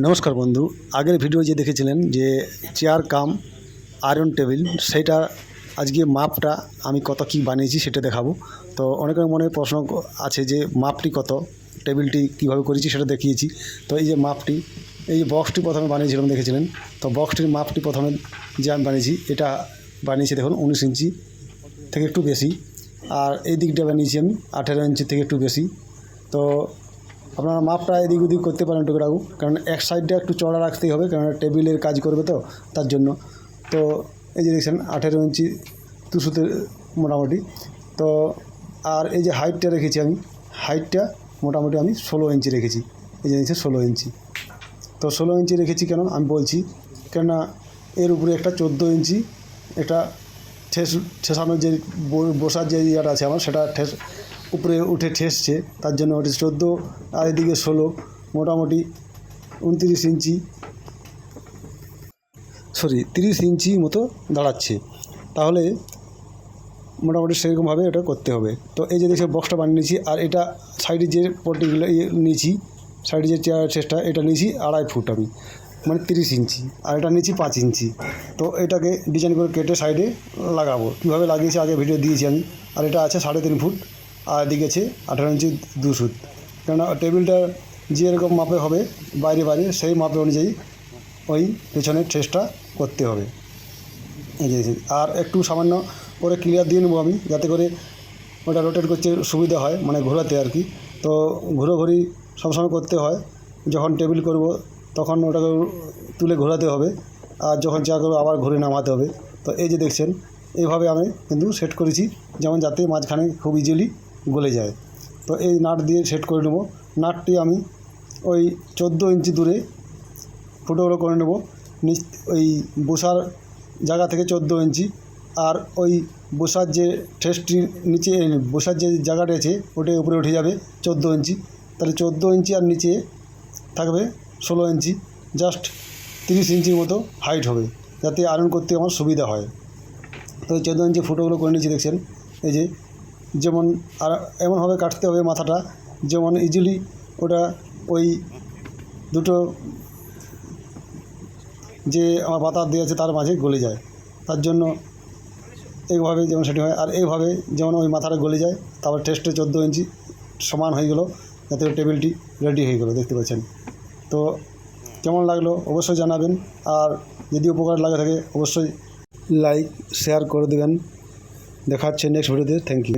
नमस्कार बंधु आगे भिडियो जे देखेছিলেন যে চেয়ার কাম আয়রন টেবিল সেটা আজকে মাপটা আমি কত কি বানিয়েছি সেটা দেখাবো। তো অনেকের মনে প্রশ্ন আছে যে মাপটি কত, টেবিলটি কিভাবে করেছি সেটা দেখিয়েছি। তো এই যে মাপটি, এই যে বক্সটি প্রথমে বানিয়েছিলাম দেখেছিলেন, তো বক্সটির মাপটি প্রথমে যে আমি বানিয়েছি এটা বানিয়েছি দেখুন 19 ইঞ্চি থেকে একটু বেশি, আর এই দিকটা বানিয়েছি আমি 18 ইঞ্চি থেকে একটু বেশি। তো আপনারা মাপটা এদিক ওদিক করতে পারেন টুকরাও, কারণ এক সাইডটা একটু চড়া রাখতেই হবে, কারণ টেবিলের কাজ করবে তো তার জন্য। তো এই যে দেখছেন 18 ইঞ্চি দুশোতে মোটামুটি। তো আর এই যে হাইটটা রেখেছি আমি, হাইটটা মোটামুটি আমি 16 ইঞ্চি রেখেছি। এই যে দেখছেন 16 ইঞ্চি। তো 16 ইঞ্চি রেখেছি কেন আমি বলছি, কেননা এর উপরে একটা 14 ইঞ্চি একটা ঠেসানোর যে বসার যে ইয়েটা আছে আমার, সেটা উপরে উঠে ঠেসছে, তার জন্য ওটা 14 আর এদিকে 16, মোটামুটি 29 ইঞ্চি 30 ইঞ্চি মতো দাঁড়াচ্ছে। তাহলে মোটামুটি সেরকমভাবে এটা করতে হবে। তো এই যে দেখে বক্সটা বানিয়ে নিয়েছি, আর এটা সাইডে যে পটিগুলো নিয়েছি, সাইডে যে চেয়ার চেষ্টা এটা নিয়েছি 2.5 ফুট আমি, মানে 30 ইঞ্চি, আর এটা নিয়েছি 5 ইঞ্চি। তো এটাকে ডিজাইন করে কেটে সাইডে লাগাবো। কীভাবে লাগিয়েছি আগে ভিডিও দিয়েছি আমি। আর এটা আছে 3.5 ফুট, আর এদিকে আছে 18 ইঞ্চি 2 ফুট। কেননা টেবিলটা যে এরকম মাপে হবে বাইরে বাইরে, সেই মাপে অনুযায়ী ওই পেছনের ট্রেসটা করতে হবে। এই যে আর একটু সামান্য করে ক্লিয়ার দিয়ে নেবো আমি, যাতে করে ওটা রোটেট করতে সুবিধা হয়, মানে ঘোরাতে আর কি। তো ঘুরোঘুরি সবসময় করতে হয়, যখন টেবিল করব তখন ওটাকে তুলে ঘোরাতে হবে, আর যখন চা করবো আবার ঘুরে নামাতে হবে। তো এই যে দেখছেন এইভাবে আমি কিন্তু সেট করেছি, যেমন যাতে মাঝখানে খুব ইজিলি গলে যায়। তো এই নাট দিয়ে সেট করে নেব। নাটটি আমি ওই 14 ইঞ্চি দূরে ফুটোগুলো করে নেব, ওই বসার জায়গা থেকে 14 ইঞ্চি, আর ওই বসার যে ঠেসটির নিচে বসার যে জায়গাটা আছে ওটার উপরে উঠে যাবে 14 ইঞ্চি। তাহলে 14 ইঞ্চি আর নিচে থাকবে 16 ইঞ্চি, জাস্ট 30 ইঞ্চির মতো হাইট হবে, যাতে আয়রন করতে আমার সুবিধা হয়। তো 14 ইঞ্চি ফুটোগুলো করে নিয়েছি দেখছেন। এই যে যেমন আর এমনভাবে কাটতে হবে মাথাটা, যেমন ইজিলি ওটা ওই দুটো যে আমার পাতা দিয়ে আছে তার মাঝে গলে যায়, তার জন্য এইভাবে যেমন সেটি হয়। আর এইভাবে যেমন ওই মাথাটা গলে যায়, তারপর টেস্টে 14 ইঞ্চি সমান হয়ে গেল, যাতে টেবিলটি রেডি হয়ে গেল, দেখতে পাচ্ছেন। তো কেমন লাগলো অবশ্যই জানাবেন, আর যদি উপকার লাগে থাকে অবশ্যই লাইক শেয়ার করে দেবেন। দেখা হচ্ছে নেক্সট ভিডিওতে। Thank you.